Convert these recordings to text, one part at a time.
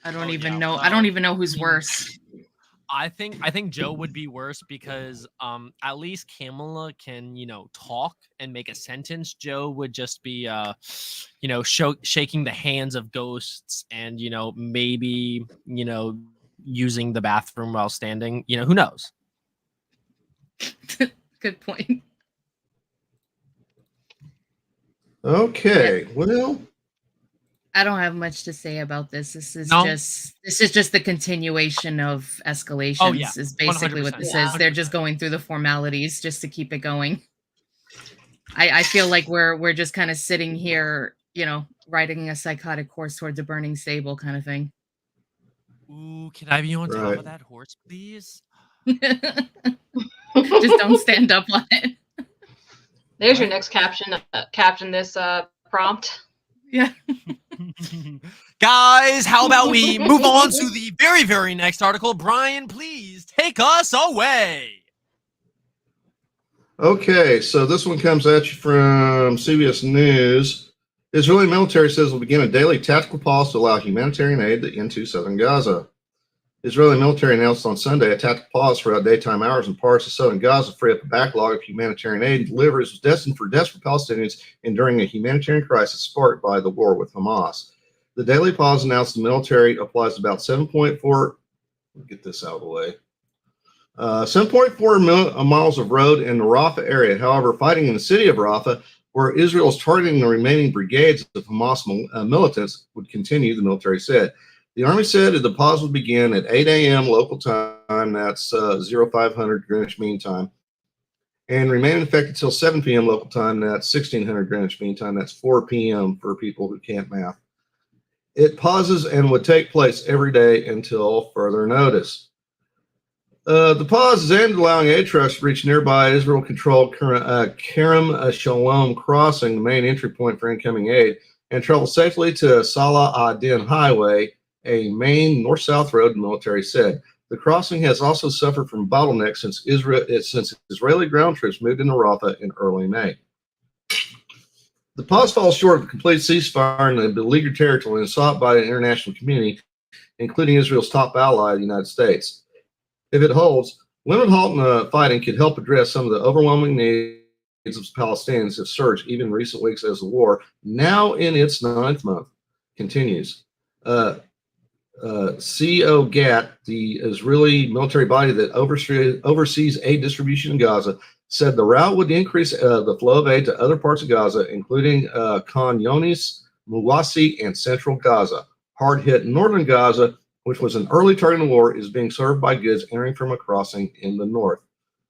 I don't even know. I don't even know who's worse. I think Joe would be worse because at least Kamala can, talk and make a sentence. Joe would just be shaking the hands of ghosts and maybe using the bathroom while standing. Who knows? Good point. Okay, well, I don't have much to say about this. This is just the continuation of escalations. Oh, yeah. Is basically what this is. They're just going through the formalities just to keep it going. I feel like we're just kind of sitting here, riding a psychotic horse towards a burning stable kind of thing. Ooh, can I be on top of that horse, please? Just don't stand up on it. There's your next caption. Caption this prompt. Yeah. Guys, how about we move on to the very, very next article? Brian, please take us away. Okay, so this one comes at you from CBS News. Israeli military says will begin a daily tactical pause to allow humanitarian aid into southern Gaza. Israeli military announced on Sunday a tactical pause throughout daytime hours in parts of southern Gaza to free up a backlog of humanitarian aid and deliveries was destined for desperate Palestinians enduring a humanitarian crisis sparked by the war with Hamas. The daily pause announced the military applies about 7.4. Get this out of the way. 7.4 miles of road in the Rafah area. However, fighting in the city of Rafah, where Israel is targeting the remaining brigades of Hamas militants, would continue, the military said. The Army said that the pause would begin at 8 a.m. local time, that's 0500 Greenwich Mean Time, and remain in effect until 7 p.m. local time, that's 1600 Greenwich Mean Time, that's 4 p.m. for people who can't math. It pauses and would take place every day until further notice. The pause is aimed at allowing aid trucks to reach nearby Israel-controlled Kerem Shalom crossing, the main entry point for incoming aid, and travel safely to Salah ad-Din Highway, a main north-south road, the military said. The crossing has also suffered from bottlenecks since Israeli ground troops moved into Rafah in early May. The pause falls short of a complete ceasefire in the beleaguered territory and sought by the international community, including Israel's top ally, the United States. If it holds, limited halt in the fighting could help address some of the overwhelming needs of Palestinians have surged even in recent weeks as the war, now in its 9th month, continues. COGAT, the Israeli military body that oversees aid distribution in Gaza, said the route would increase the flow of aid to other parts of Gaza, including Khan Younis, Muwasi, and central Gaza. Hard-hit northern Gaza, which was an early target in the war, is being served by goods entering from a crossing in the north.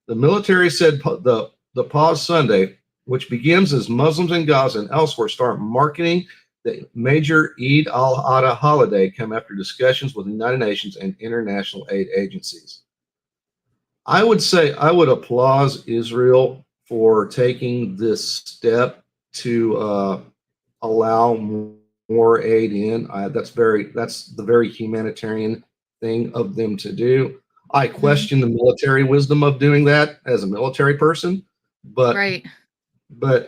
The military said the pause Sunday, which begins as Muslims in Gaza and elsewhere start marketing the major Eid al-Adha holiday, come after discussions with the United Nations and international aid agencies. I would say I would applaud Israel for taking this step to allow more aid in. That's the very humanitarian thing of them to do. I question the military wisdom of doing that as a military person, but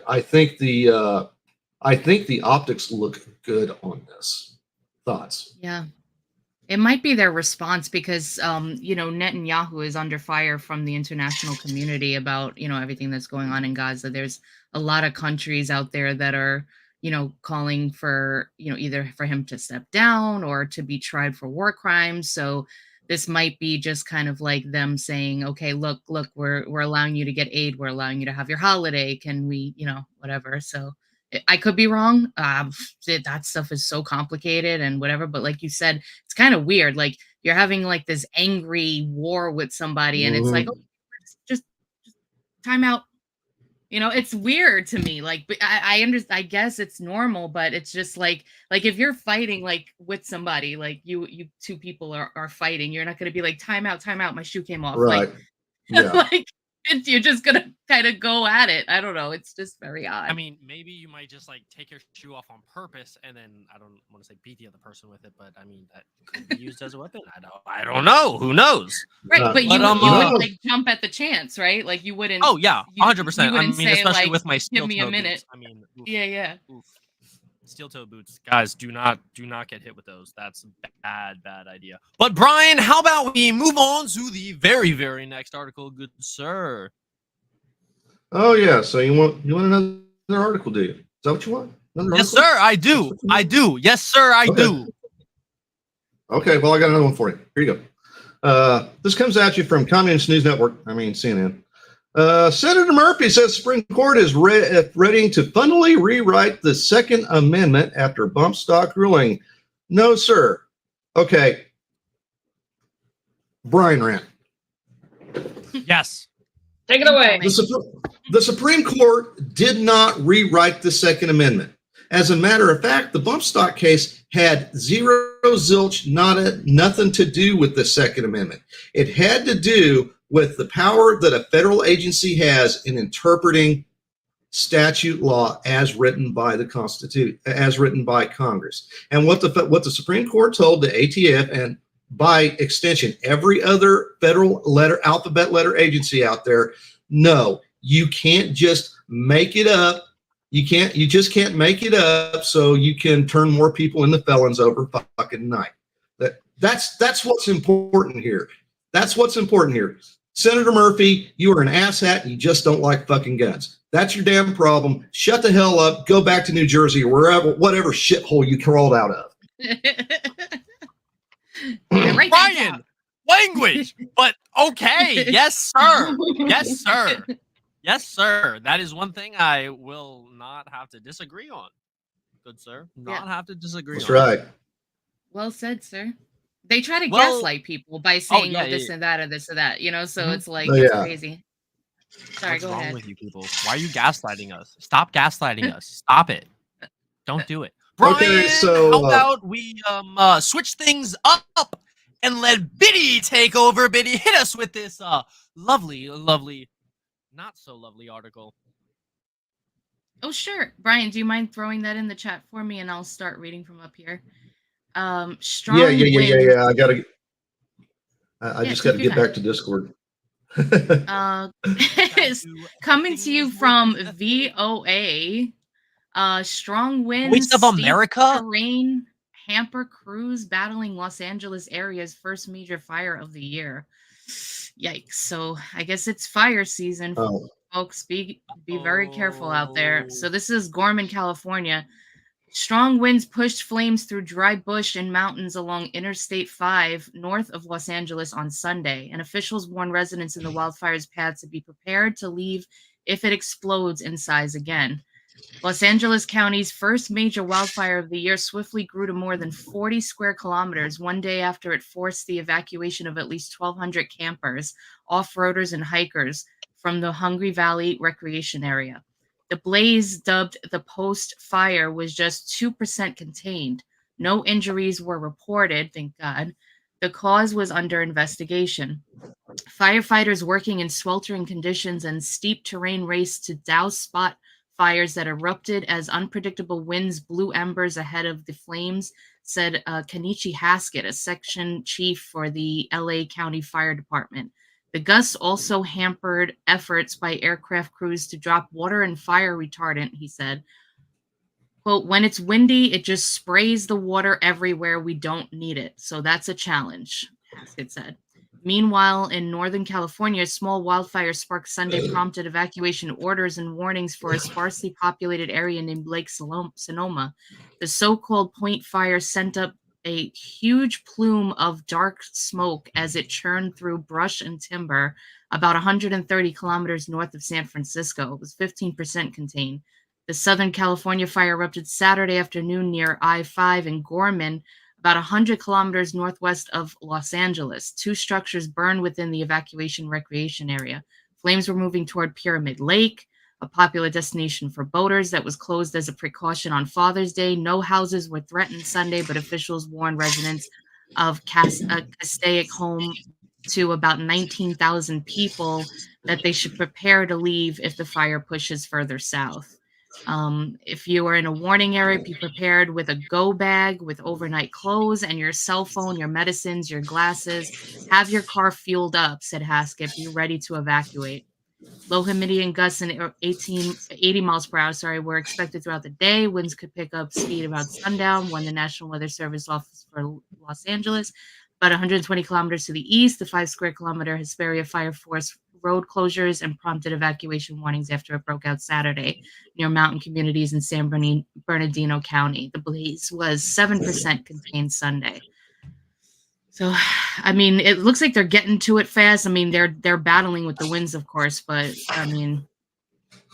I think the optics look good on this. Thoughts? Yeah. It might be their response because, Netanyahu is under fire from the international community about, everything that's going on in Gaza. There's a lot of countries out there that are, calling for, either for him to step down or to be tried for war crimes. So this might be just kind of like them saying, okay, look, we're allowing you to get aid. We're allowing you to have your holiday. Can we, whatever. So I could be wrong. That stuff is so complicated and whatever. But like you said, it's kind of weird. Like you're having like this angry war with somebody and it's like, oh, just time out. It's weird to me. Like, but I understand. I guess it's normal, but it's just like if you're fighting like with somebody, like you two people are fighting, you're not going to be like, time out. My shoe came off. Right. Like, yeah. You're just going to kind of go at it. I don't know. It's just very odd. I mean, maybe you might just like take your shoe off on purpose and then, I don't want to say beat the other person with it, but I mean, that could be used as a weapon. I don't know. Who knows? Right. But you wouldn't like jump at the chance, right? Like you wouldn't. Oh yeah. 100%. I mean, say, especially like, with my steel give me a toe minute. boots. I mean, oof. Yeah. Oof. Steel-toe boots, guys. Do not get hit with those. That's a bad idea. But Brian, how about we move on to the very next article, good sir? Oh yeah. So you want another article, do you? Is that what you want? Another Yes, article? sir. I do. I do. Yes, sir. I do. Okay. Well, I got another one for you. Here you go. This comes at you from Communist News Network. I mean CNN. Senator Murphy says Supreme Court is ready to fundamentally rewrite the Second Amendment after bump stock ruling. No, sir. Okay. Brian Rand. Yes. Take it away. The Supreme Court did not rewrite the Second Amendment. As a matter of fact, the bump stock case had zero zilch, nothing to do with the Second Amendment. It had to do with the power that a federal agency has in interpreting statute law as written by the Constitution, as written by Congress. And what the Supreme Court told the ATF, and by extension every other federal alphabet letter agency out there, no, you can't just make it up. You just can't make it up so you can turn more people into felons over fucking night. That's what's important here. That's what's important here. Senator Murphy, you are an asshat and you just don't like fucking guns. That's your damn problem. Shut the hell up. Go back to New Jersey or whatever shithole you crawled out of. Right, Brian, language. But okay. Yes, sir. Yes, sir. Yes, sir. That is one thing I will not have to disagree on. Good sir. Not have to disagree That's on. right. Well said, sir. They try to gaslight people by saying this and that or this or that, so it's like it's crazy. Sorry, What's go wrong ahead. with you people? Why are you gaslighting us? Stop gaslighting us. Stop it. Don't do it. Brian, Okay, so how about we switch things up and let Biddy take over? Biddy, hit us with this lovely, not so lovely article. Oh, sure. Brian, do you mind throwing that in the chat for me and I'll start reading from up here? Strong Yeah. winds. I just got to get back to Discord. Coming to you from VOA. Strong winds, Voice of America? terrain, hamper crews battling Los Angeles area's first major fire of the year. Yikes. So I guess it's fire season. Oh. Folks, be very careful out there. So this is Gorman, California. Strong winds pushed flames through dry bush and mountains along Interstate 5 north of Los Angeles on Sunday, and officials warn residents in the wildfire's path to be prepared to leave if it explodes in size again. Los Angeles County's first major wildfire of the year swiftly grew to more than 40 square kilometers one day after it forced the evacuation of at least 1,200 campers, off-roaders, and hikers from the Hungry Valley recreation area. The blaze, dubbed the Post Fire, was just 2% contained. No injuries were reported, thank God. The cause was under investigation. Firefighters working in sweltering conditions and steep terrain raced to douse spot fires that erupted as unpredictable winds blew embers ahead of the flames, said Kenichi Haskett, a section chief for the LA County Fire Department. The gusts also hampered efforts by aircraft crews to drop water and fire retardant, he said. Quote, when it's windy, it just sprays the water everywhere. We don't need it. So that's a challenge, Haskett said. Meanwhile, in Northern California, a small wildfire sparked Sunday prompted evacuation orders and warnings for a sparsely populated area named Lake Sonoma. The so-called Point Fire sent up a huge plume of dark smoke as it churned through brush and timber about 130 kilometers north of San Francisco. It was 15% contained. The Southern California fire erupted Saturday afternoon near I-5 in Gorman, about 100 kilometers northwest of Los Angeles. Two structures burned within the evacuation recreation area. Flames were moving toward Pyramid Lake, a popular destination for boaters that was closed as a precaution on Father's Day. No houses were threatened Sunday, but officials warned residents of Castaic home to about 19,000 people that they should prepare to leave if the fire pushes further south. If you are in a warning area, be prepared with a go bag with overnight clothes and your cell phone, your medicines, your glasses. Have your car fueled up, said Haskett. Be ready to evacuate. Low humidity and gusts in 80 miles per hour, were expected throughout the day. Winds could pick up speed about sundown, warned the National Weather Service office for Los Angeles. About 120 kilometers to the east, the 5 square kilometer Hesperia fire forced road closures and prompted evacuation warnings after it broke out Saturday near mountain communities in San Bernardino County. The blaze was 7% contained Sunday. So, I mean, it looks like they're getting to it fast. I mean, they're battling with the winds, of course, but I mean,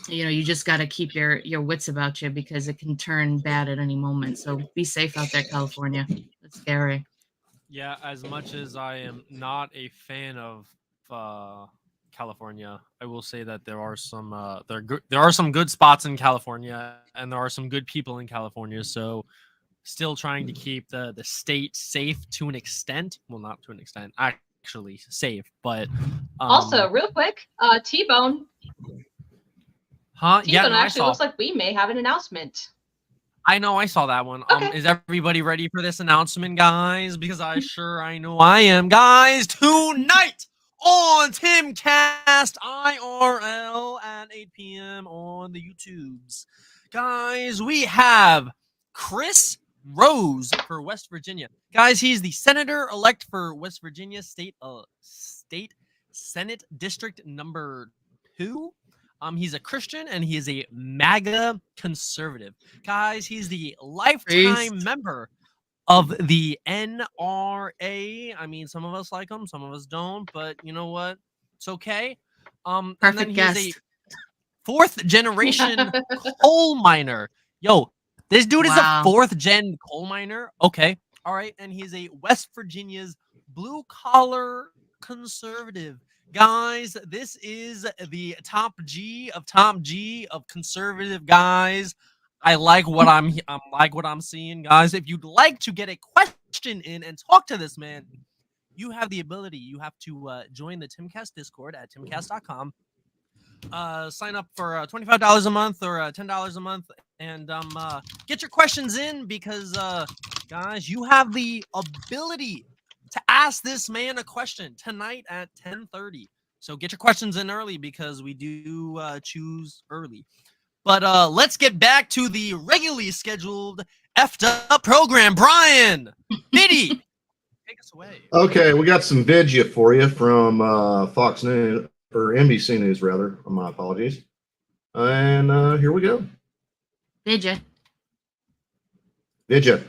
you just got to keep your wits about you because it can turn bad at any moment. So be safe out there, California. It's scary. Yeah, as much as I am not a fan of California, I will say that there are some there are some good spots in California, and there are some good people in California. So, still trying to keep the state safe to an extent. Well, not to an extent, actually safe, but Also, real quick, T-Bone. Huh? Yeah, T-Bone no, I actually saw. looks like we may have an announcement. I know, I saw that one. Okay. Is everybody ready for this announcement, guys? Because I know I am, guys. Tonight on Timcast IRL at 8 p.m. on the YouTubes, guys, we have Chris Rose for West Virginia. Guys, he's the senator-elect for West Virginia State Senate District number 2. He's a Christian and he is a MAGA conservative. Guys, he's the lifetime member of the NRA. I mean, some of us like him, some of us don't, but you know what? It's okay. And then Perfect he's guest. a fourth generation coal miner. Yo, this dude is a Wow. fourth gen coal miner. Okay. All right. And he's a West Virginia's blue collar conservative. Guys, this is the top G of conservative guys. I like what I'm seeing, guys. If you'd like to get a question in and talk to this man, you have the ability. You have to join the Timcast Discord at timcast.com. Sign up for $25 a month or $10 a month, and get your questions in because, guys, you have the ability to ask this man a question tonight at 10:30. So get your questions in early because we do choose early. But let's get back to the regularly scheduled effed up program. Brian, Biddy, take us away. Okay, we got some vidya for you from Fox News, or NBC News, rather. My apologies. And here we go. Did you? Vidya.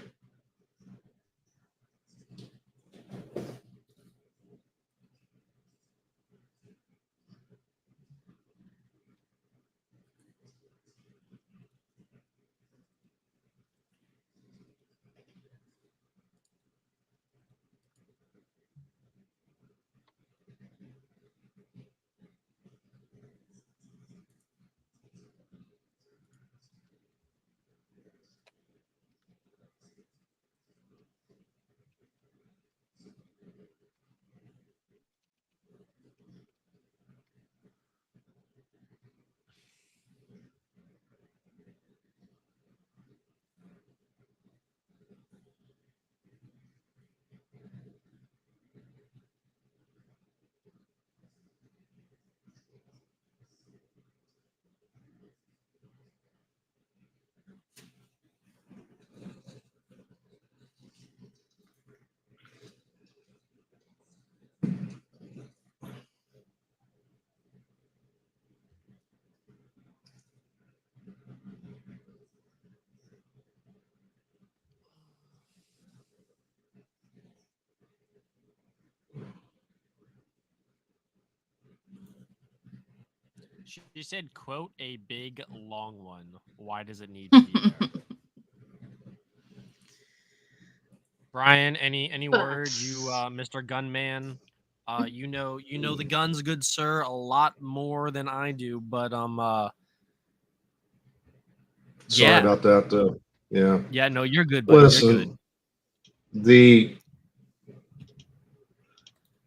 She said, quote, a big, long one. Why does it need to be there? Brian, any word, you Mr. Gunman? You know the guns, good sir, a lot more than I do, but Sorry yeah. about that. Yeah. Yeah, no, you're good, buddy. Listen, You're good.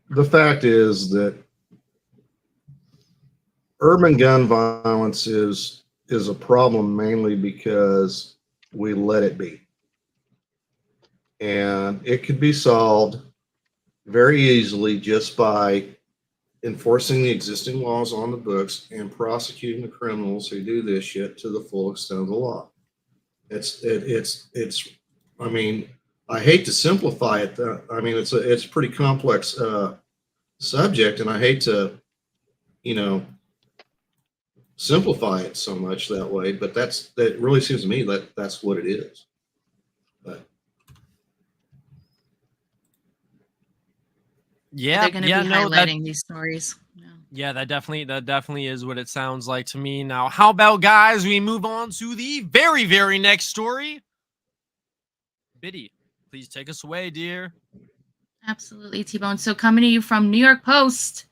the fact is that urban gun violence is a problem mainly because we let it be. And it could be solved very easily just by enforcing the existing laws on the books and prosecuting the criminals who do this shit to the full extent of the law. It's. I mean, I hate to simplify it. I mean, it's a pretty complex subject, and I hate to, simplify it so much that way. But that really seems to me that that's what it is. But Yeah, They're going to yeah, be no, highlighting these stories. yeah, that definitely is what it sounds like to me. Now, how about, guys, we move on to the very, very next story? Biddy, please take us away, dear. Absolutely, T-Bone. So coming to you from New York Post,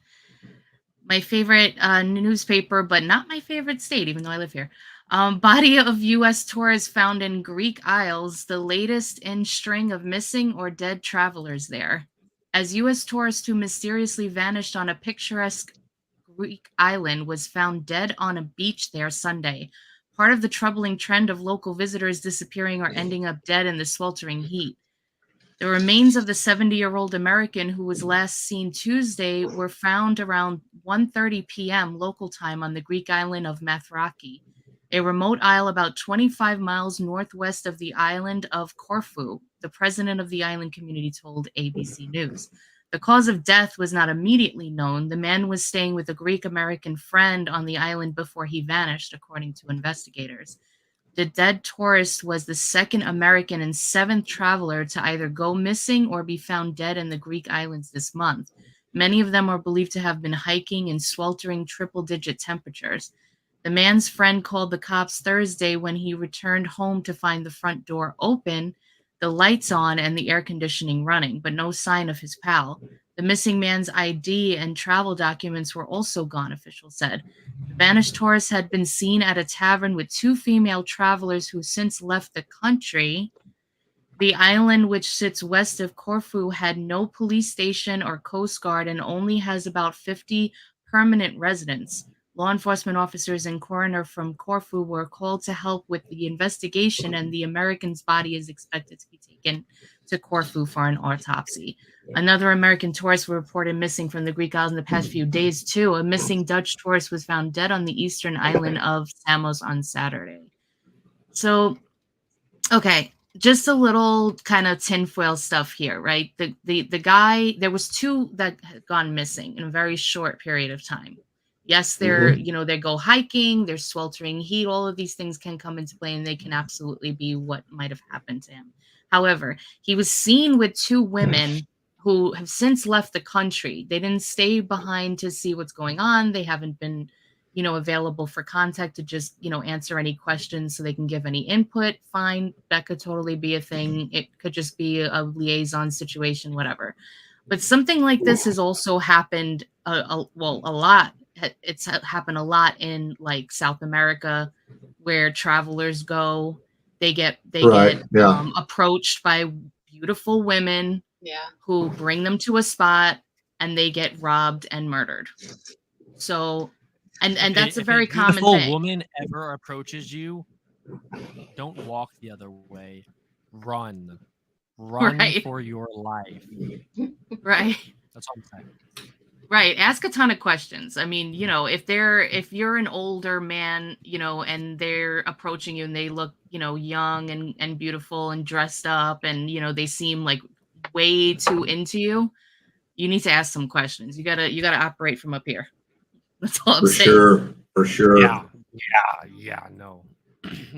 my favorite newspaper, but not my favorite state, even though I live here. Body of U.S. tourist found in Greek Isles, the latest in string of missing or dead travelers there. As U.S. tourist who mysteriously vanished on a picturesque Greek island was found dead on a beach there Sunday, part of the troubling trend of local visitors disappearing or ending up dead in the sweltering heat. The remains of the 70-year-old American who was last seen Tuesday were found around 1:30 p.m. local time on the Greek island of Mathraki, a remote isle about 25 miles northwest of the island of Corfu, the president of the island community told ABC News. The cause of death was not immediately known. The man was staying with a Greek-American friend on the island before he vanished, according to investigators. The dead tourist was the second American and seventh traveler to either go missing or be found dead in the Greek islands this month. Many of them are believed to have been hiking in sweltering triple-digit temperatures. The man's friend called the cops Thursday when he returned home to find the front door open, the lights on, and the air conditioning running, but no sign of his pal. The missing man's ID and travel documents were also gone, officials said. The vanished tourist had been seen at a tavern with two female travelers who since left the country. The island, which sits west of Corfu, had no police station or coast guard and only has about 50 permanent residents. Law enforcement officers and coroner from Corfu were called to help with the investigation, and the American's body is expected to be taken to Corfu for an autopsy. Another American tourist was reported missing from the Greek Isles in the past few days, too. A missing Dutch tourist was found dead on the eastern island of Samos on Saturday. So, okay, just a little kind of tinfoil stuff here, right? The guy, there was two that had gone missing in a very short period of time. Yes, they're, they go hiking, there's sweltering heat, all of these things can come into play, and they can absolutely be what might have happened to him. However, he was seen with two women who have since left the country. They didn't stay behind to see what's going on. They haven't been, available for contact to just, answer any questions so they can give any input. Fine, that could totally be a thing. It could just be a liaison situation, whatever. But something like this has also happened a lot. It's happened a lot in like South America, where travelers go. They get approached by beautiful women who bring them to a spot, and they get robbed and murdered. So, and that's a very common thing. If a beautiful woman ever approaches you, don't walk the other way. Run for your life. Right. That's all I'm saying. Right. Ask a ton of questions. I mean, if you're an older man, and they're approaching you and they look, young and beautiful and dressed up, and, they seem like way too into you, you need to ask some questions. You gotta operate from up here. That's all I'm saying. For sure. Yeah, no.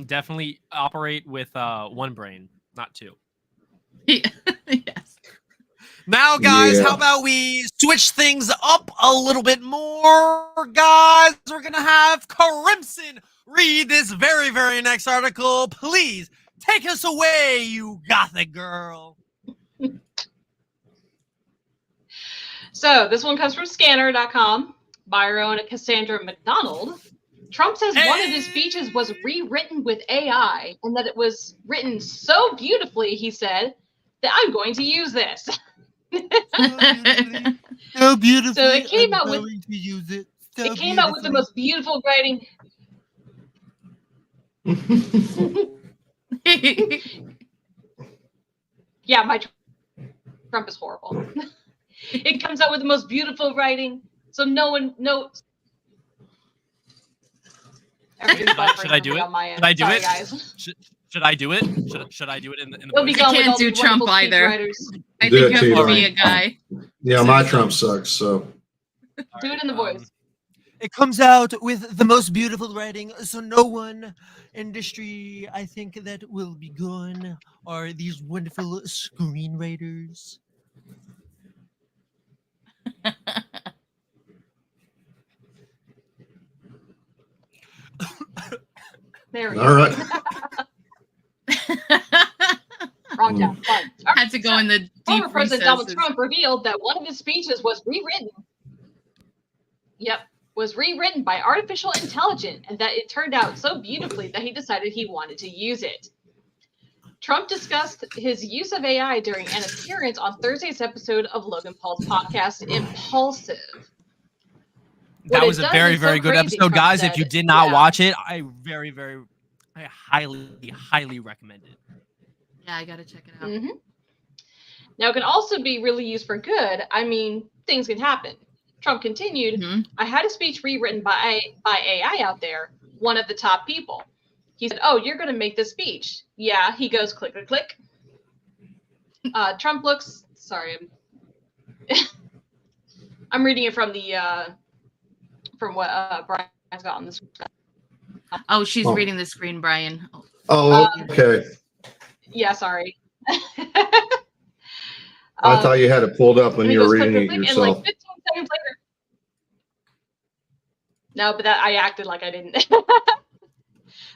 Definitely operate with one brain, not two. Yeah. Yes. Now, guys, how about we switch things up a little bit more, guys? We're going to have Crimson read this very, very next article. Please take us away, you gothic girl. So this one comes from scanner.com by our own Cassandra McDonald. Trump says one of his speeches was rewritten with AI, and that it was written so beautifully, he said, that I'm going to use this. So beautiful. So it came out with to use it. It came out with the most beautiful writing. Yeah, my Trump is horrible. It comes out with the most beautiful writing, So no one, no. Everything's Should I do it? on my end. Should I do Sorry, it? Guys. Should I do it? Should I do it in the It'll be voice? I gone with can't all do these Trump wonderful either. speechwriters. I Do think it, you have to be T-Bone. a guy. Yeah, my Trump sucks. So Do it in the voice. It comes out with the most beautiful writing, so no one industry I think that will be gone are these wonderful screenwriters. There we all go. right. Wrong town. Fine. All right, Had to go in the Former deep President Donald recesses. Trump revealed that one of his speeches was rewritten. Yep, was rewritten by artificial intelligence, and that it turned out so beautifully that he decided he wanted to use it. Trump discussed his use of AI during an appearance on Thursday's episode of Logan Paul's podcast, Impulsive. What That it was a does very, is so very good crazy, episode, Trump guys. If you said. did not Yeah. watch it, I highly recommend it. Yeah, I gotta check it out. Mhm. Now, it can also be really used for good. I mean, things can happen. Trump continued, Mhm. I had a speech rewritten by AI out there, one of the top people. He said, oh, you're going to make this speech. Yeah, he goes, click, click, click. Trump looks, sorry, I'm reading it from the, from what Brian's got on this. Oh, she's Oh. reading the screen, Brian. Oh, Oh, okay. Yeah, sorry. I thought you had it pulled up when and he you were goes, click, reading click, it click, and like yourself. 15 seconds later. No, but that I acted like I didn't.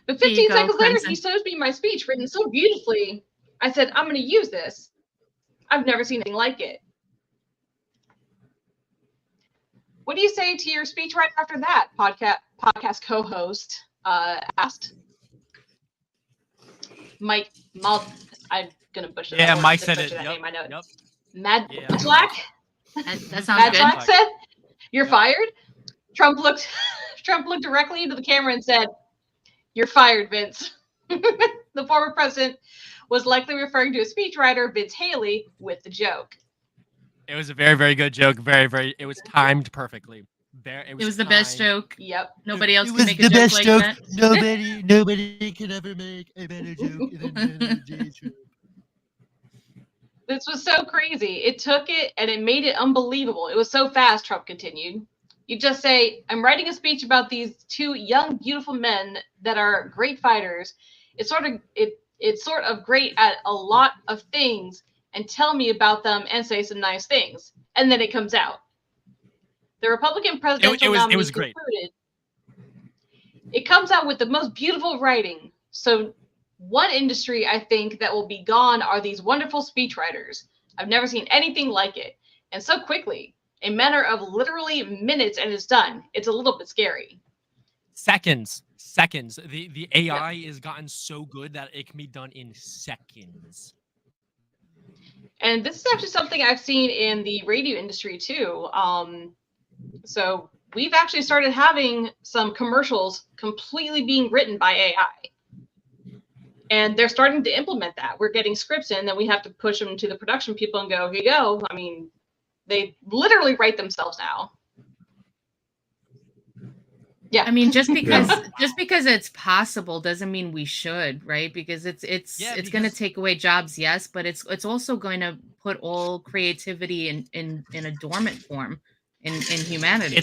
But There you 15 go, seconds later, Crimson. he shows me my speech written so beautifully. I said, I'm going to use this. I've never seen anything like it. What do you say to your speech right after that? Podcast co-host asked. Mike Mal. I'm gonna butcher that. Yeah, word. Mike I said butchered it. that Yep. name, I know. Yep. Mad Yeah. Black. that sounds Mad good. Black said, "You're Yep. fired." Trump looked directly into the camera and said, "You're fired, Vince." The former president was likely referring to a speechwriter, Vince Haley, with the joke. It was a very, very good joke. It was timed perfectly. It was the best timed. joke. Yep. Nobody else It can was make a the joke best like joke. that. Nobody can ever make a better joke than Donald J. Trump. This was so crazy. It took it and it made it unbelievable. It was so fast, Trump continued. You just say, I'm writing a speech about these two young, beautiful men that are great fighters. It's sort of great at a lot of things and tell me about them and say some nice things. And then it comes out. The Republican presidential nominee it was great. concluded, it comes out with the most beautiful writing. So one industry I think that will be gone are these wonderful speechwriters. I've never seen anything like it. And so quickly, a matter of literally minutes, and it's done. It's a little bit scary. Seconds. The AI has gotten so good that it can be done in seconds. And this is actually something I've seen in the radio industry too. So we've actually started having some commercials completely being written by AI. And they're starting to implement that. We're getting scripts in, then we have to push them to the production people and go, here you go. I mean, they literally write themselves now. Yeah. I mean, just because it's possible doesn't mean we should, right? Because it's going to take away jobs, yes, but it's also going to put all creativity in a dormant form in humanity.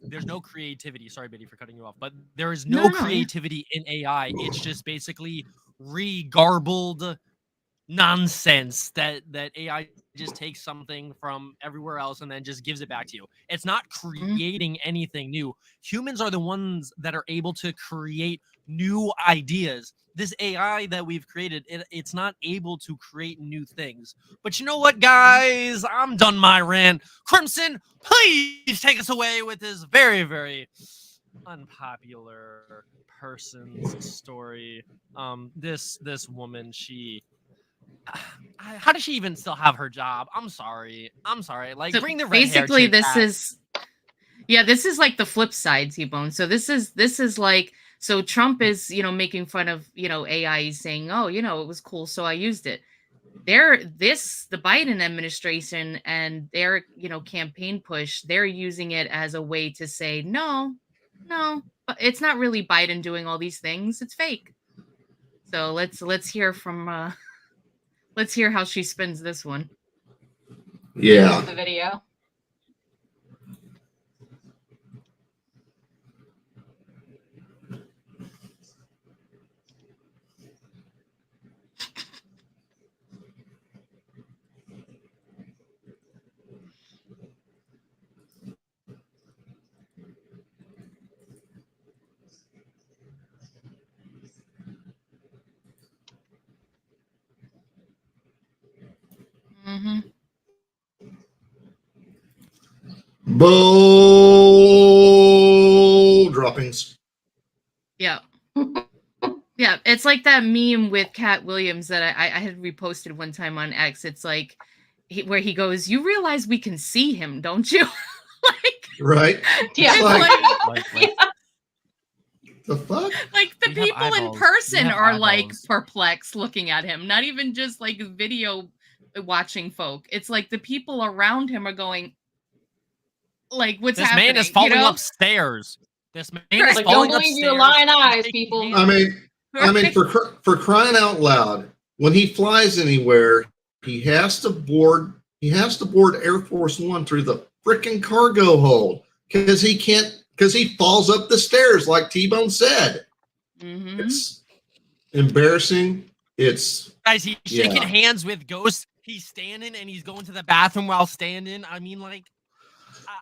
There's no creativity. Sorry, Biddy, for cutting you off, but there is no creativity in AI. It's just basically re-garbled nonsense that AI just takes something from everywhere else and then just gives it back to you. It's not creating anything new. Humans are the ones that are able to create new ideas. This AI that we've created, it's not able to create new things. But you know what, guys? I'm done my rant. Crimson, please take us away with this very, very unpopular person's story. This woman, how does she even still have her job? I'm sorry. Like, so bring the red basically hair this back. this is like the flip side, T-Bone. So this is like, so Trump is, making fun of, AI, saying, oh, it was cool, so I used it. the Biden administration and their, campaign push, they're using it as a way to say, no, it's not really Biden doing all these things. It's fake. So let's hear from let's hear how she spins this one. Yeah. The video. Mm-hmm. Bull droppings. Yeah. Yeah, it's like that meme with Cat Williams that I had reposted one time on X. It's like where he goes, "You realize we can see him, don't you?" Like, right? Yeah. It's like, the fuck? Like the We have people in eyeballs. We person have are like eyeballs. perplexed looking at him, not even just like video watching folk. It's like the people around him are going, like, what's This happening? man is falling upstairs. This man is Right. Like, falling don't believe upstairs. your lying He's eyes, shaking people. hands. I mean, for crying out loud, when he flies anywhere, he has to board Air Force One through the freaking cargo hold because he falls up the stairs like T-Bone said. Mhm. It's embarrassing. It's Guys, he's shaking Yeah. hands with Ghost. He's standing and he's going to the bathroom while standing. I mean, like,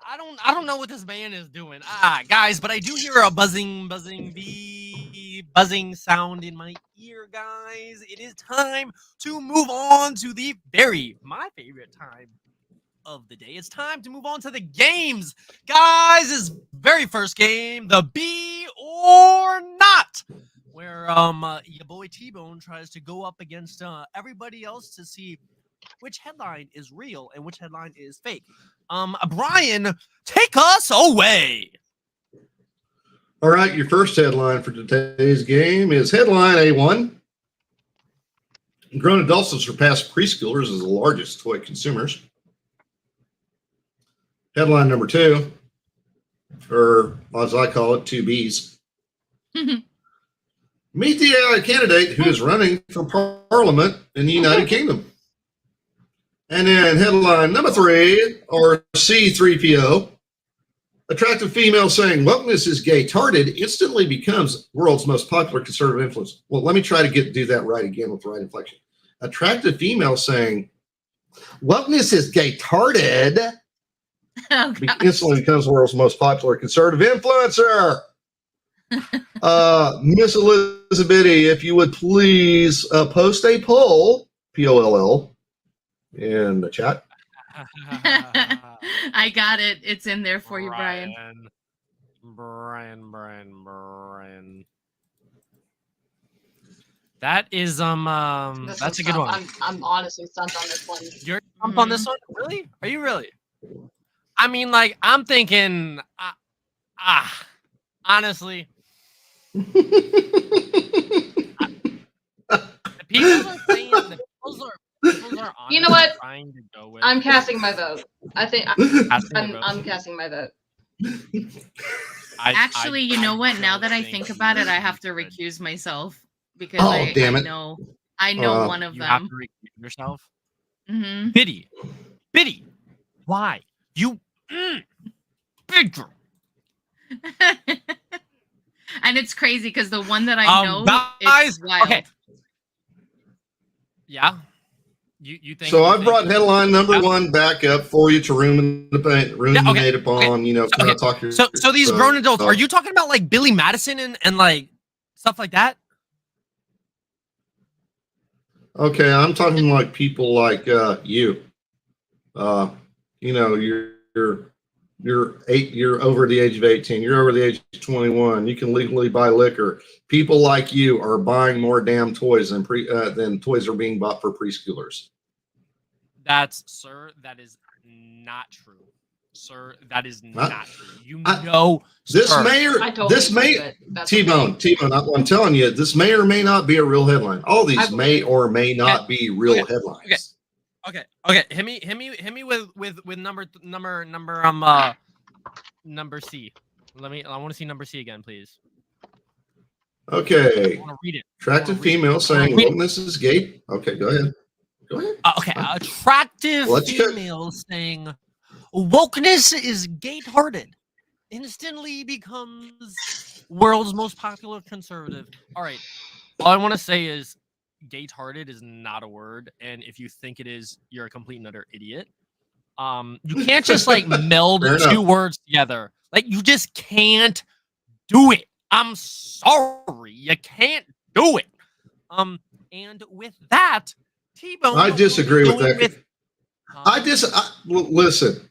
I don't know what this man is doing. Guys, but I do hear a buzzing sound in my ear, guys. It is time to move on to my favorite time of the day. It's time to move on to the games. Guys, his very first game, the Be or Not, where your boy T-Bone tries to go up against everybody else to see which headline is real and which headline is fake. Brian, take us away. all right. Your first headline for today's game is headline A1. Grown adults have surpassed preschoolers as the largest toy consumers. Headline number 2, or as I call it, 2Bs. Meet the AI candidate who is running for Parliament in the United Kingdom. And then headline number 3, or C3PO. Attractive female saying wokeness is gay-tarded instantly becomes world's most popular conservative influence. Well, let me try to do that right again with the right inflection. Attractive female saying wokeness is gay-tarded Oh, instantly becomes the world's most popular conservative influencer. Miss Elizabeth, if you would please post a poll, POLL, in the chat. I got it. It's in there for you, Brian. Brian. That is that's a good one. I'm honestly stumped on this one. You're stumped on this one? Really? Are you really? I mean, like, I'm thinking honestly. The people are saying You know what? trying to go with. I'm casting my vote. I think I'm casting my vote. Actually, you know what? Now that I think about it, I have to recuse myself because I know one of You them. have to recuse yourself. Mm-hmm. Biddy, why you big girl? And it's crazy because the one that I know guys, is wild. Okay. Yeah. You think so? I brought headline number 1 back up for you to ruminate upon. Kind of talk your. So these grown adults, are you talking about like Billy Madison and like stuff like that? Okay, I'm talking like people like you. You're over the age of 18. You're over the age of 21. You can legally buy liquor. People like you are buying more damn toys than toys are being bought for preschoolers. That is not true. Sir, that is Huh? not true. You I- know, This sir. mayor, I totally this believe may it. That's T-Bone, okay. T-Bone. I'm telling you, this may or may not be a real headline. All I these believe may it. or may not be real headlines. Okay. Hit me with number C. I want to see number C again, please. I Okay. want to read it. Attractive female saying wokeness is gay. Okay, go ahead. Go ahead. Okay, attractive Let's go. female saying wokeness is gay-hearted. Instantly becomes world's most popular conservative. All right. All I want to say is gay-hearted is not a word, and if you think it is, you're a complete and utter idiot. You can't just like meld Fair two enough. words together. Like you just can't do it. I'm sorry, you can't do it. And with that, T-Bone. I disagree with that. With, Listen.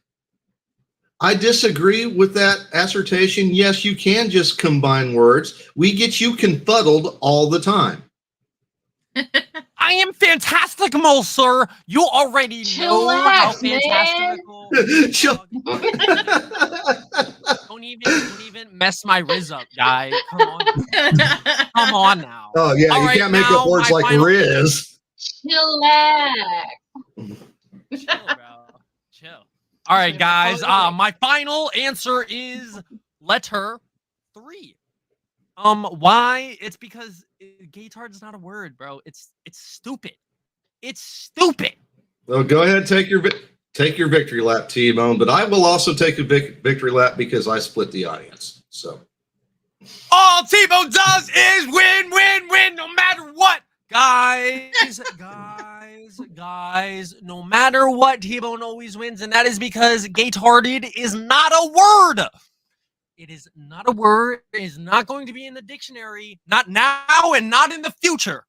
I disagree with that assertion. Yes, you can just combine words. We get you confuddled all the time. I am fantastical, sir. You already know how Chillax, man. fantastical. Chill- Don't even mess my Riz up, guy. Come on now. Oh yeah, All you right, can't make now up words my like final- Riz. Chillax. Chill, bro. Chill. All right, guys. My final answer is letter 3. Why? It's because gay-tard is not a word, bro. It's stupid. It's stupid. Well, go ahead, take your victory lap, T-Bone. But I will also take a victory lap because I split the audience. So All T-Bone does is win, win, win, no matter what. Guys, no matter what, T-Bone always wins, and that is because gay-hearted is not a word. It is not a word. It is not going to be in the dictionary. Not now and not in the future.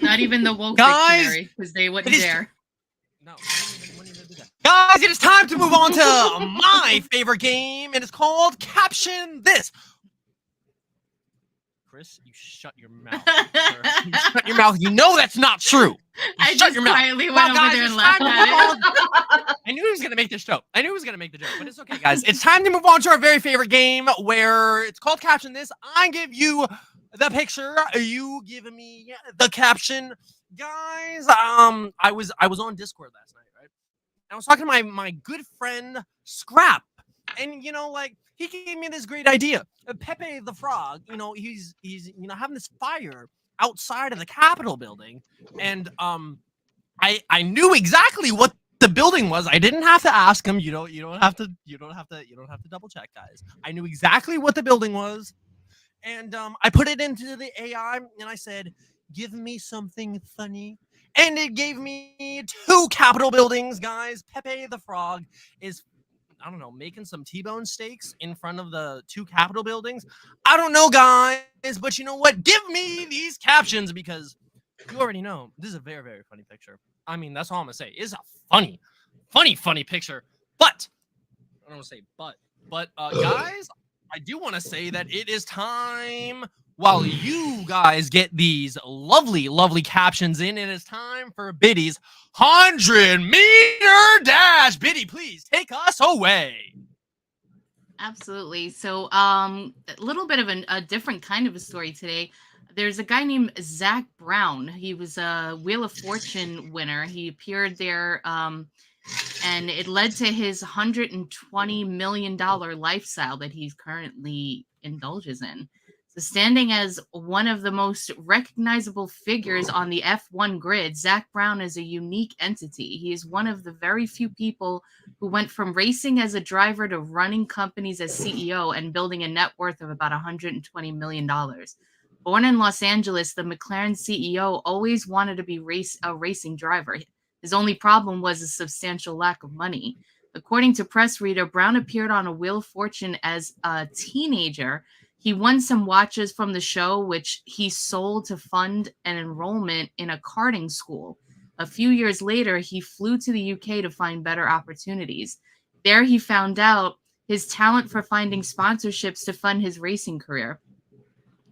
Not even the woke Guys, dictionary, because they wouldn't it is- dare. No. wouldn't even do that. Guys, it is time to move on to my favorite game, and it's called Caption This. Chris, you shut your mouth. Sir. You shut your mouth. You know that's not true. I shut just your mouth. quietly Now, went over guys, there it's and laughed time to at move it. on. I knew he was going to make this joke. But it's okay, guys. It's time to move on to our very favorite game where it's called Caption This. I give you the picture. You give me the caption. Guys, I was on Discord last night, right? And I was talking to my good friend Scrap. And like he gave me this great idea. Pepe the Frog, he's having this fire outside of the Capitol building, and I knew exactly what the building was. I didn't have to ask him. You don't have to double check, guys. I knew exactly what the building was, and I put it into the AI, and I said, "Give me something funny." And it gave me 2 Capitol buildings, guys. Pepe the Frog is, I don't know, making some T-bone steaks in front of the 2 Capitol buildings. I don't know, guys, but you know what? Give me these captions because you already know this is a very, very funny picture. I mean, that's all I'm gonna say. It's a funny picture. But I don't want to say but guys, I do want to say that it is time. While you guys get these lovely captions in, it is time for Biddy's 100-meter dash. Biddy, please take us away. Absolutely. So, a little bit of a different kind of a story today. There's a guy named Zach Brown. He was a Wheel of Fortune winner. He appeared there, and it led to his $120 million lifestyle that he currently indulges in. So, standing as one of the most recognizable figures on the F1 grid, Zach Brown is a unique entity. He is one of the very few people who went from racing as a driver to running companies as CEO and building a net worth of about $120 million. Born in Los Angeles, the McLaren CEO always wanted to be a racing driver. His only problem was a substantial lack of money. According to Press Reader, Brown appeared on a Wheel of Fortune as a teenager. He won some watches from the show, which he sold to fund an enrollment in a karting school. A few years later, he flew to the UK to find better opportunities. There, he found out his talent for finding sponsorships to fund his racing career.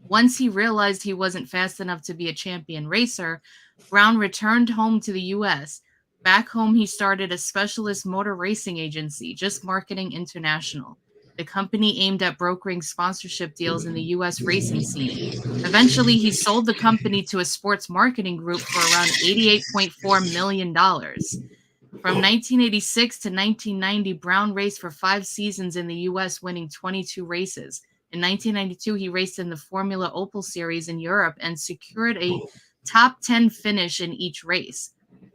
Once he realized he wasn't fast enough to be a champion racer, Brown returned home to the US. Back home, he started a specialist motor racing agency, Just Marketing International. The company aimed at brokering sponsorship deals in the U.S. racing scene. Eventually, he sold the company to a sports marketing group for around $88.4 million. From 1986 to 1990, Brown raced for 5 seasons in the U.S., winning 22 races. In 1992, he raced in the Formula Opel Series in Europe and secured a top 10 finish in each race.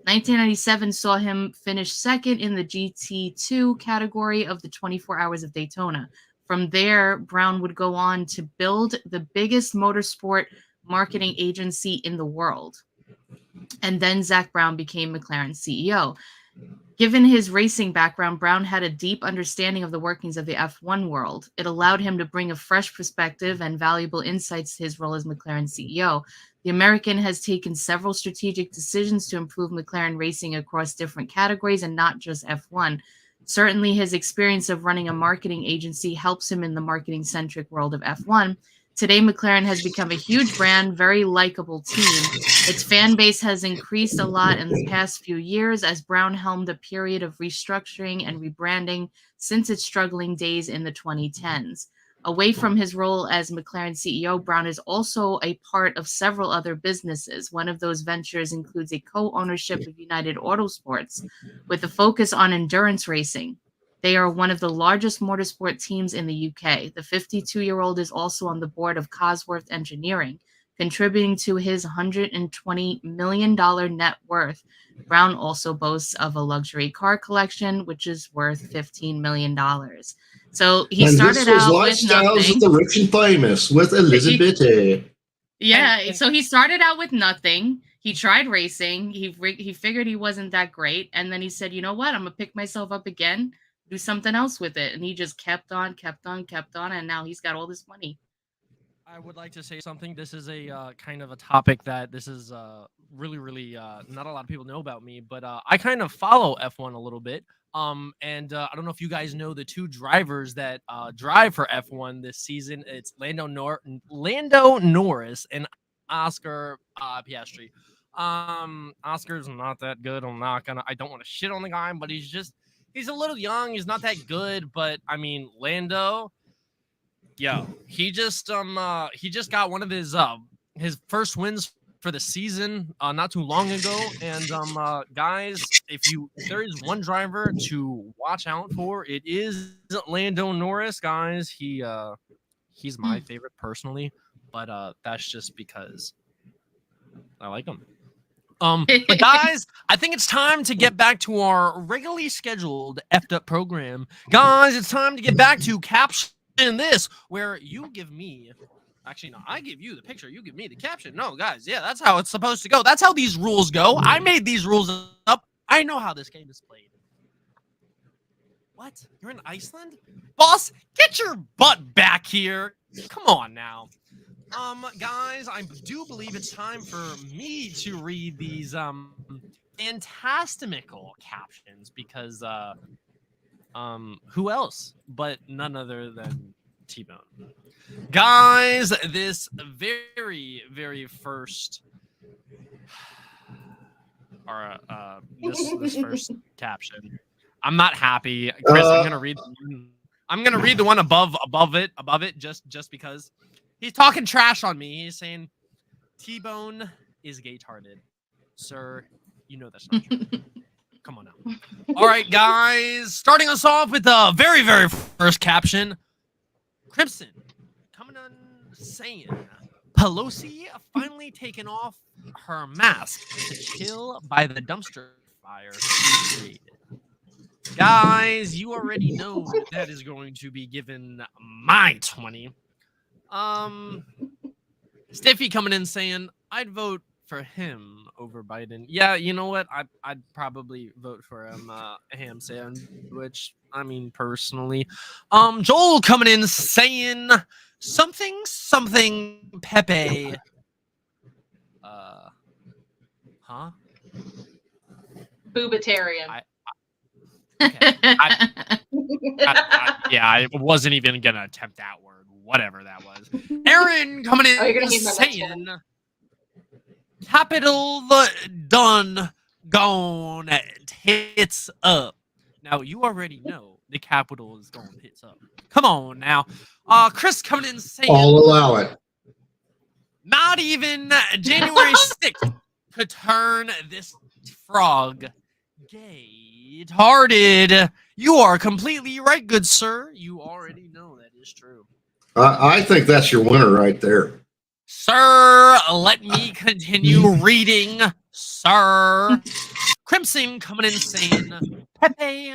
1997 saw him finish second in the GT2 category of the 24 Hours of Daytona. From there, Brown would go on to build the biggest motorsport marketing agency in the world. And then Zach Brown became McLaren's CEO. Given his racing background, Brown had a deep understanding of the workings of the F1 world. It allowed him to bring a fresh perspective and valuable insights to his role as McLaren CEO. The American has taken several strategic decisions to improve McLaren racing across different categories and not just F1. Certainly, his experience of running a marketing agency helps him in the marketing-centric world of F1. Today, McLaren has become a huge brand, very likable team. Its fan base has increased a lot in the past few years as Brown helmed a period of restructuring and rebranding since its struggling days in the 2010s. Away from his role as McLaren CEO, Brown is also a part of several other businesses. One of those ventures includes a co-ownership of United Autosports with a focus on endurance racing. They are one of the largest motorsport teams in the UK. The 52-year-old is also on the board of Cosworth Engineering, contributing to his $120 million net worth. Brown also boasts of a luxury car collection, which is worth $15 million. So he started out with Lifestyles nothing. of the rich and famous with Elizabeth. Yeah, so he started out with nothing. He tried racing. He figured he wasn't that great, and then he said, "You know what? I'm gonna pick myself up again, do something else with it." And he just kept on, and now he's got all this money. I would like to say something. This is a kind of a topic that this is really not a lot of people know about me, but I kind of follow F1 a little bit. And I don't know if you guys know the 2 drivers that drive for F1 this season. It's Lando Norris and Oscar Piastri. Oscar's not that good. I don't want to shit on the guy, but he's a little young. He's not that good, but I mean, Lando, yo, he just got one of his first wins for the season not too long ago. And guys, if there is one driver to watch out for, it is Lando Norris, guys. He's my favorite personally, but that's just because I like him. But guys, I think it's time to get back to our regularly scheduled effed up program. Guys, it's time to get back to Caption This, where you give me, actually no, I give you the picture, you give me the caption. No, guys, yeah, that's how it's supposed to go. That's how these rules go. I made these rules up. I know how this game is played. What? You're in Iceland? Boss, get your butt back here. Come on now. Guys, I do believe it's time for me to read these fantastical captions because who else but none other than T-Bone. Guys, this very first this first caption, I'm not happy. Chris, I'm gonna read the one above it just because he's talking trash on me. He's saying T-Bone is gay-tarded. Sir, you know that's not true. Come on now. All right, guys. Starting us off with the very first caption. Crimson coming on saying Pelosi finally taken off her mask to chill by the dumpster fire. Guys, you already know that is going to be given my 20. Stiffy coming in saying I'd vote for him over Biden. Yeah, you know what? I'd probably vote for him. A ham sandwich. I mean, personally. Joel coming in saying something Pepe. Huh? Boobitarian. Okay. I wasn't even gonna attempt that word. Whatever that was. Aaron coming in saying capital done going tits up. Now you already know the capital is going tits up. Come on now. Chris coming in saying I'll allow it. not even January 6th could turn this frog gay-hearted. You are completely right, good sir. You already know that is true. I think that's your winner right there. Sir, let me continue reading, sir. Crimson coming in saying Pepe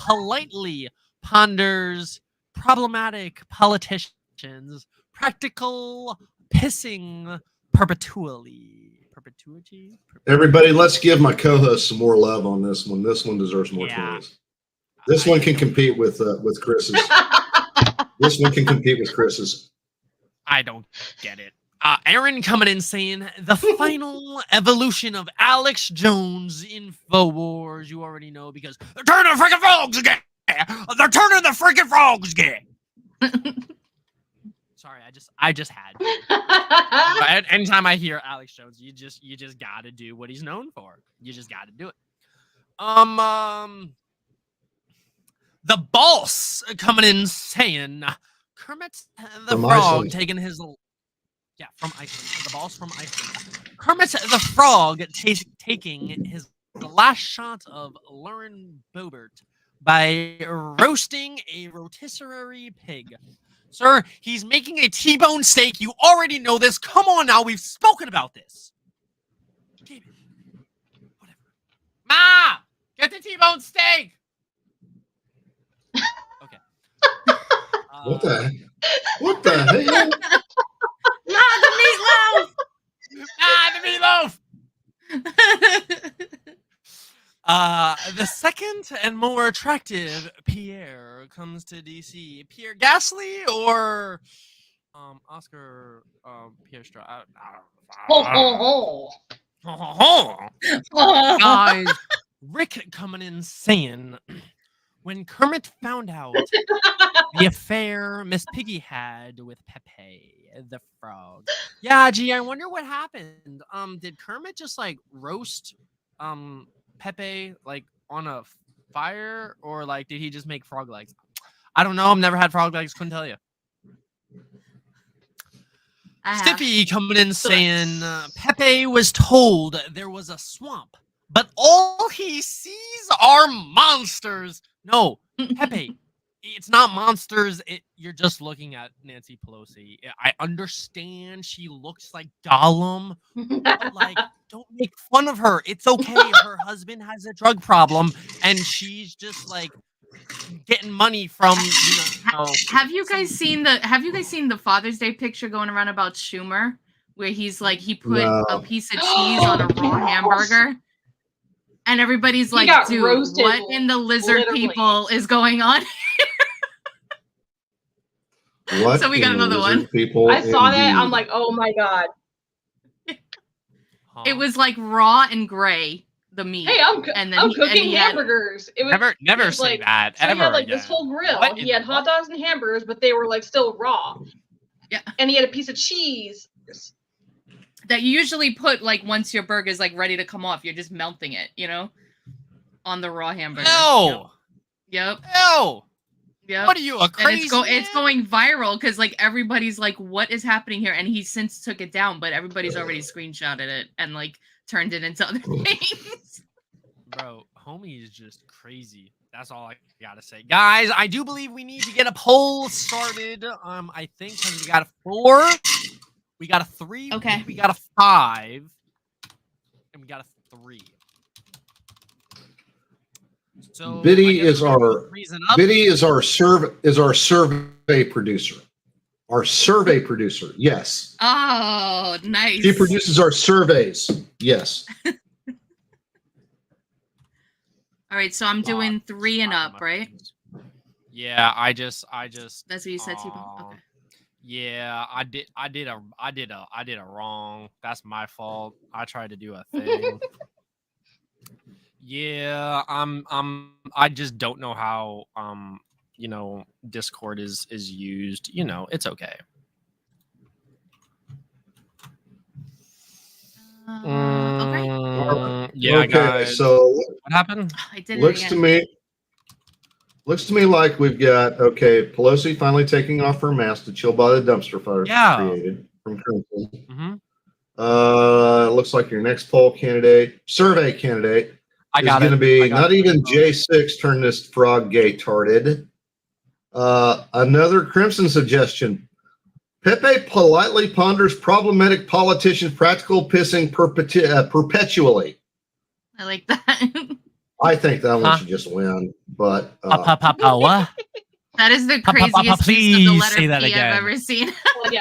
politely ponders problematic politicians, practical pissing perpetually. Perpetuity? Everybody, let's give my co-host some more love on this one. This one deserves more Yeah. toys. This one can compete with Chris's. This one can compete with Chris's. I don't get it. Aaron coming in saying the final evolution of Alex Jones InfoWars. You already know because they're turning the freaking frogs gay. They're turning the freaking frogs gay. Sorry, I just had to. Anytime I hear Alex Jones, you just gotta do what he's known for. You just gotta do it. The boss coming in saying Kermit the From Frog Iceland. taking his from Iceland. The boss from Iceland. Kermit the Frog taking his last shot of Lauren Boebert by roasting a rotisserie pig. Sir, he's making a T-bone steak. You already know this. Come on now. We've spoken about this. David. Whatever. Ma! Get the T-bone steak! Okay. What the hell? The meatloaf! The second and more attractive Pierre comes to DC. Pierre Gasly or Oscar Pierre Stra. Guys, Rick coming in saying when Kermit found out the affair Miss Piggy had with Pepe the Frog. Yeah, gee, I wonder what happened. Did Kermit just like roast Pepe like on a fire, or like did he just make frog legs? I don't know. I've never had frog legs. Couldn't tell you. Stiffy coming in saying Pepe was told there was a swamp, but all he sees are monsters. No, Pepe, it's not monsters. You're just looking at Nancy Pelosi. I understand she looks like Gollum, but like, don't make fun of her. It's okay. Her husband has a drug problem, and she's just like getting money from. Have you guys seen the Father's Day picture going around about Schumer, where he's like he put a piece of cheese on a raw hamburger, and everybody's like, "Dude, roasted, what in the lizard literally. people is going on?" What So we got in the another lizard one. People I saw that. I'm indeed. like, oh my god. It was like raw and gray, the meat. Hey, I'm and then cooking he had- hamburgers. It was Never was say like, that so ever. he had like again. this whole grill. What He had hot dogs and hamburgers, but they were like still raw. Yeah. And he had a piece of cheese. that you usually put like once your burger's like ready to come off, you're just melting it, on the raw hamburger. No. Yep. Ew. Yep. What are you, a crazy? And it's going viral because like everybody's like, "What is happening here?" And he since took it down, but everybody's already screenshotted it and like turned it into other things. Bro, homie is just crazy. That's all I gotta say, guys. I do believe we need to get a poll started. I think we got a 4, we got a 3, Okay. we got a 5, and we got a 3. So Biddy I guess is we're gonna our reason up. Biddy is our survey producer. Our survey producer. Yes. Oh, nice. She produces our surveys. Yes. All right, so I'm doing 3 and up, right? Yeah, I just. That's what you said, T-Bone? Okay. Yeah, I did a wrong. That's my fault. I tried to do a thing. Yeah, I just don't know how Discord is used. It's okay. Okay. Yeah, Okay, guys. so What happened? I did looks it to again. me like we've got Pelosi finally taking off her mask to chill by the dumpster fire Yeah. created from Crimson. Mm-hmm. Looks like your next survey candidate I is got going to it. be I got not it. even J6 turn this frog gay tarded. Another Crimson suggestion. Pepe politely ponders problematic politicians' practical pissing perpetually. I like that. I think that one Huh? should just win, but What? That is the craziest use of the Please letter say that P I've again. ever seen. Well, yeah.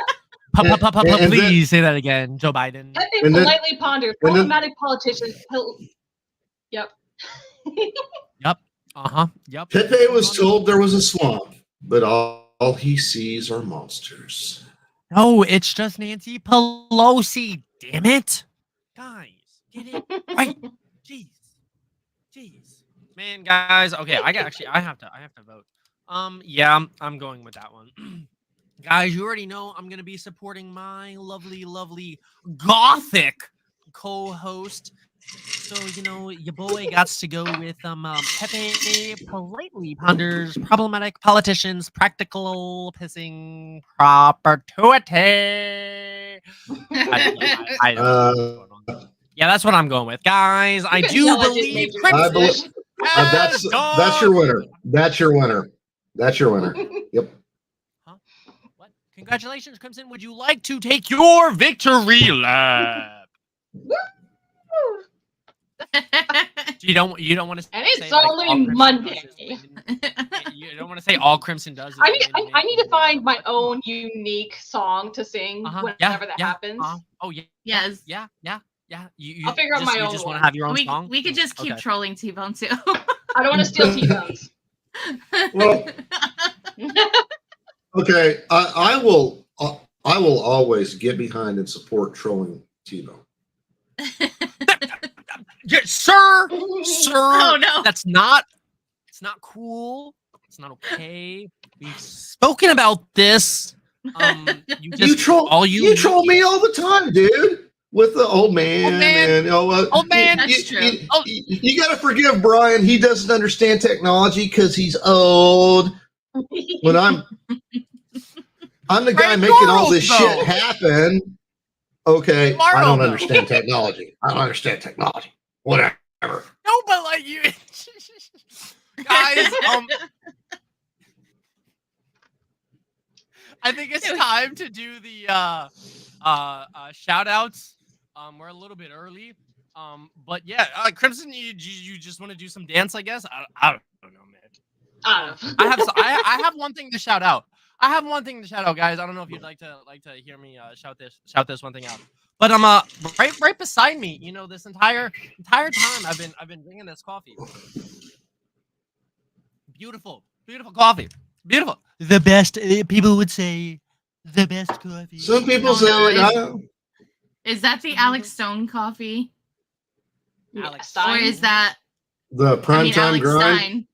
And then- Please say that again, Joe Biden. Pepe And then- politely ponders and then- problematic politicians. Yep. Yep. Yep. Pepe was told there was a swamp, but all he sees are monsters. No, it's just Nancy Pelosi. Damn it, guys, get it right. Jeez. Man, guys. Okay, I have to vote. Yeah, I'm going with that one. Guys, you already know I'm gonna be supporting my lovely gothic co-host. So, your boy got to go with Pepe politely ponders problematic politicians, practical pissing perpetuity. I don't know what's going on. Yeah, that's what I'm going with, guys. I can do yell at believe Disney. Crimson That's your winner. That's your winner. Yep. What? Congratulations, Crimson. Would you like to take your victory lap? You don't want to. And it's say, like, only all Crimson Monday. does is you don't want to say all Crimson does. Is I win. need to find my own unique song to sing whenever that happens. Oh yeah. Yes. Yeah. You I'll figure out my you own just want one. to have your own we song. we could just keep Okay. trolling T-Bone too. I don't want to steal T-Bones. Well, okay. I will always get behind and support trolling T-Bone. Yeah, sir. Oh no. It's not cool. It's not okay. We've spoken about this. You troll me all the time, dude. With the old man, and Old man. That's true. You got to forgive Brian. He doesn't understand technology because he's old. When I'm the guy Right, making all this though. shit happen. Okay, I don't Tomorrow, understand technology. Whatever. No, but like you guys, I think it's time to do the shout outs. We're a little bit early. But yeah, Crimson, you just want to do some dance, I guess? I don't know, man. I have one thing to shout out. Guys. I don't know if you'd like to hear me shout this one thing out. But I'm right beside me. This entire time I've been drinking this coffee. Beautiful coffee. Beautiful. The best, people would say, the best coffee. Some people No, no, say Is that the Alex Stone coffee? Alex Stein. Or is that the primetime Alex grind. Stein?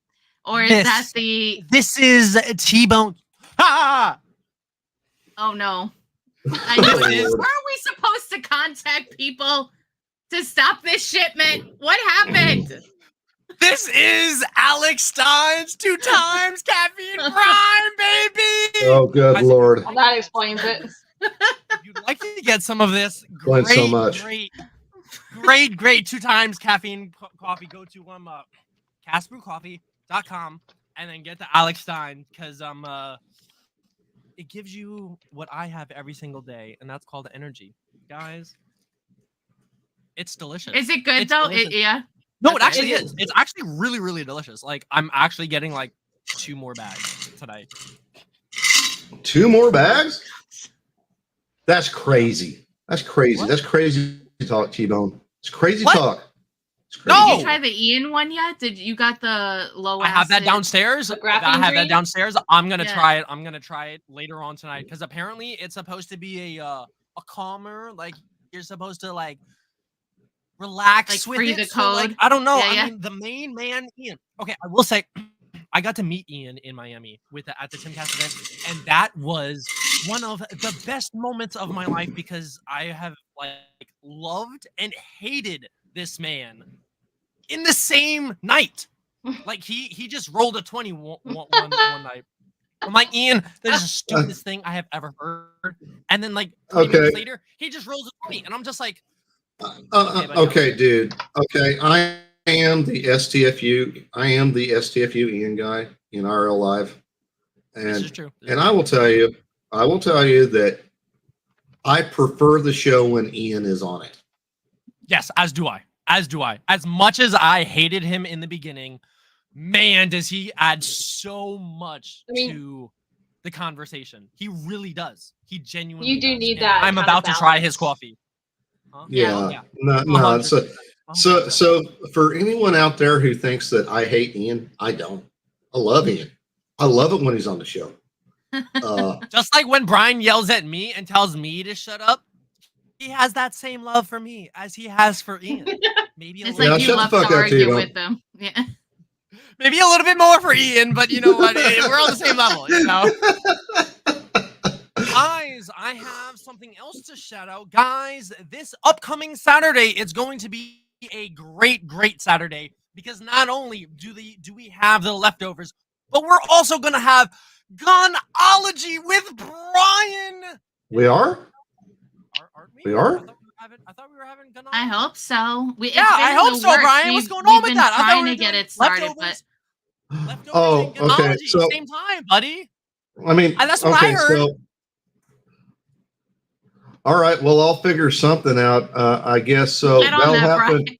Or is This. that the This is T-Bone. Ha! oh no. I knew it. Lord. Were we supposed to contact people to stop this shipment? What happened? This is Alex Stein's 2 times caffeine prime, baby. Oh, good Lord. Well, that explains it. If you'd like to get some of this Explains so much. great 2 times caffeine coffee, go to castbrewcoffee.com and then get the Alex Stein, because it gives you what I have every single day, and that's called energy, guys. It's delicious. Is it good It's though? delicious. Yeah. No, it That's actually it. is. It's actually really delicious. Like, I'm actually getting like 2 more bags tonight. 2 more bags? That's crazy. That's crazy. What? That's crazy talk, T-Bone. It's crazy What? talk. It's crazy. No! Did you try the Ian one yet? You got the low I have that acid? downstairs. The I graphene have that drink? downstairs. I'm gonna Yeah. try it. I'm gonna try it later on tonight, because apparently it's supposed to be a calmer. Like, you're supposed to like relax Like with free it. the So, like, code? I don't know. Yeah, yeah. I mean, the main man, Ian. Okay, I will say, I got to meet Ian in Miami at the Timcast event, and that was one of the best moments of my life because I have like loved and hated this man in the same night. Like he just rolled a 20 one night. I'm like, Ian, that is the stupidest thing I have ever heard. And then like 20 minutes later, he just rolls a 20, and I'm just like, okay, dude. Okay, I am the STFU. I am the STFU Ian guy in RL Live, this is and true. and I will tell you that I prefer the show when Ian is on it. Yes, as do I. As do I. As much as I hated him in the beginning, man, does he add so much to the conversation. He really does. He genuinely You do does. need And that. I'm kind about of to try his balance. coffee. Huh? Yeah. No. 100%. So for anyone out there who thinks that I hate Ian, I don't. I love Ian. I love it when he's on the show. Just like when Brian yells at me and tells me to shut up, he has that same love for me as he has for Ian. Maybe It's Yeah, like you shut the love fuck to up, argue T-Bone. with them. Yeah. maybe a little bit more for Ian, but you know what? We're on the same level, you know. Guys, I have something else to shout out. Guys, this upcoming Saturday, it's going to be a great Saturday because not only do we have the leftovers, but we're also going to have Gunology with Brian. We are? Aren't we? We are? I thought we were having Gunology. I hope so. Yeah, I hope so, Brian. What's going on with that? We've been trying we to were get doing it started, leftovers Oh, and okay. Gunology So, same time, buddy. I mean, That's what I heard. So, all right. Well, I'll figure something out. I guess so. Get on That'll that, happen. Brian.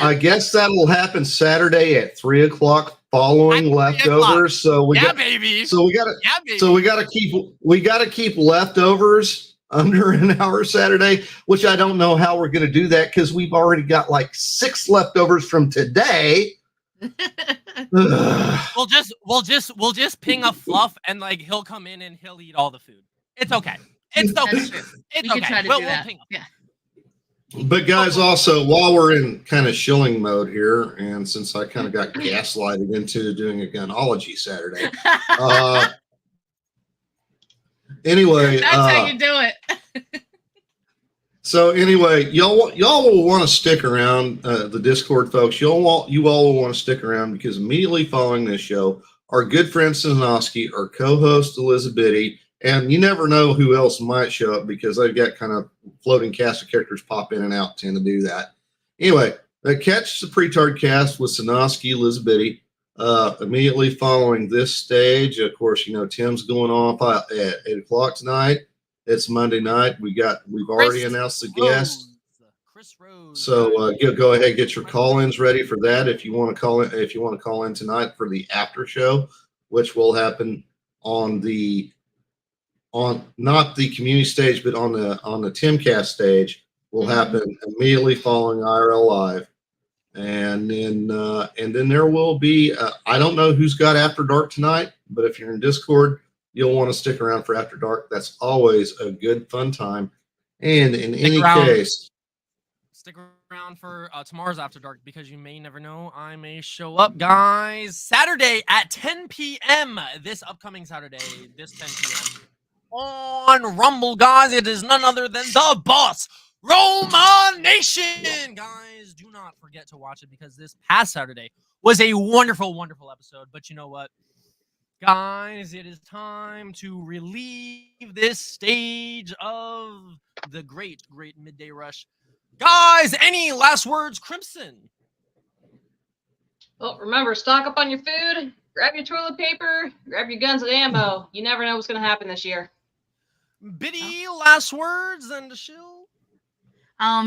I guess that'll happen Saturday at 3:00 following At 3 leftovers. So we Yeah, got. baby. So we got to. Yeah, baby. So we got to keep leftovers under an hour Saturday, which I don't know how we're going to do that because we've already got like 6 leftovers from today. We'll just ping a Fluff and like he'll come in and he'll eat all the food. It's okay. It's okay. That's true. It's We okay. could try to we'll do that. ping him. Yeah. But guys, also while we're in kind of shilling mode here, and since I kind of got gaslighted into doing a Gunology Saturday, anyway, That's how you do it. so anyway, y'all will want to stick around. The Discord folks, you all will want to stick around because immediately following this show, our good friend Sinowski, our co-host Elizabeth, and you never know who else might show up because they've got kind of floating cast of characters pop in and out, tend to do that. Anyway, catch the Pretard Cast with Sinowski, Elizabeth. Immediately following this stage, of course, you know Tim's going off at 8:00 tonight. It's Monday night. We've already announced the guest. Chris Rose. So go ahead, get your call-ins ready for that. If you want to call in, tonight for the after show, which will happen on not the community stage, but on the Timcast stage, will happen immediately following IRL Live, and then there will be I don't know who's got After Dark tonight, but if you're in Discord, you'll want to stick around for After Dark. That's always a good fun time. And in any case, stick around for tomorrow's After Dark because you may never know. I may show up, guys. Saturday at 10 p.m. This upcoming Saturday, this 10 p.m. on Rumble, guys. It is none other than the boss, Roma Nation. Guys, do not forget to watch it because this past Saturday was a wonderful episode. But you know what? Guys, it is time to relieve this stage of the great midday rush. Guys, any last words, Crimson? Well, remember, stock up on your food, grab your toilet paper, grab your guns and ammo. You never know what's going to happen this year. Biddy, last words and a shill.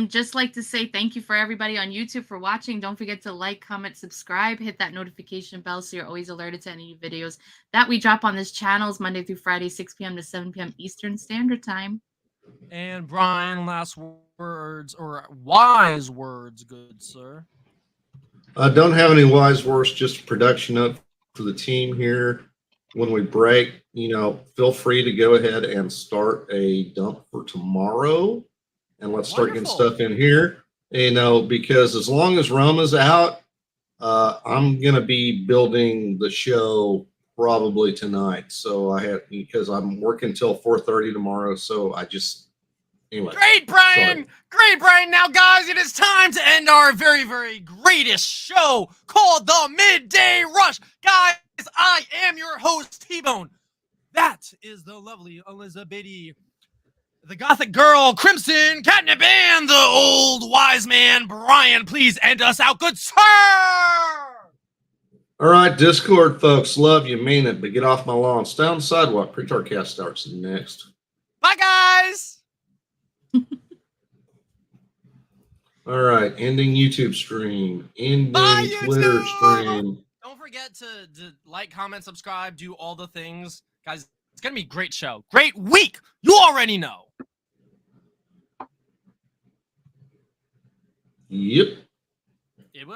Just like to say thank you for everybody on YouTube for watching. Don't forget to like, comment, subscribe, hit that notification bell so you're always alerted to any videos that we drop on this channel. It's Monday through Friday, 6 p.m. to 7 p.m. Eastern Standard Time. And Brian, last words or wise words, good sir. I don't have any wise words, just production up for the team here. When we break, feel free to go ahead and start a dump for tomorrow. And let's start getting stuff in here, because as long as Roma's out, I'm going to be building the show probably tonight. So I have, because I'm working till 4:30 tomorrow. So I just, anyway. Great, Brian. Sorry. Great, Brian. Now, guys, it is time to end our very, very greatest show called The Midday Rush. Guys, I am your host, T-Bone. That is the lovely Elizabeth, the Gothic girl, Crimson, Catnip, and the old wise man, Brian. Please end us out, good sir. All right, Discord folks, love you, mean it, but get off my lawn. Stay on the sidewalk. Pre-tar cast starts next. Bye, guys. All right, ending YouTube stream, ending Bye, Twitter YouTube! stream. Don't forget to like, comment, subscribe, do all the things. Guys, it's going to be a great show. Great week. You already know. Yep.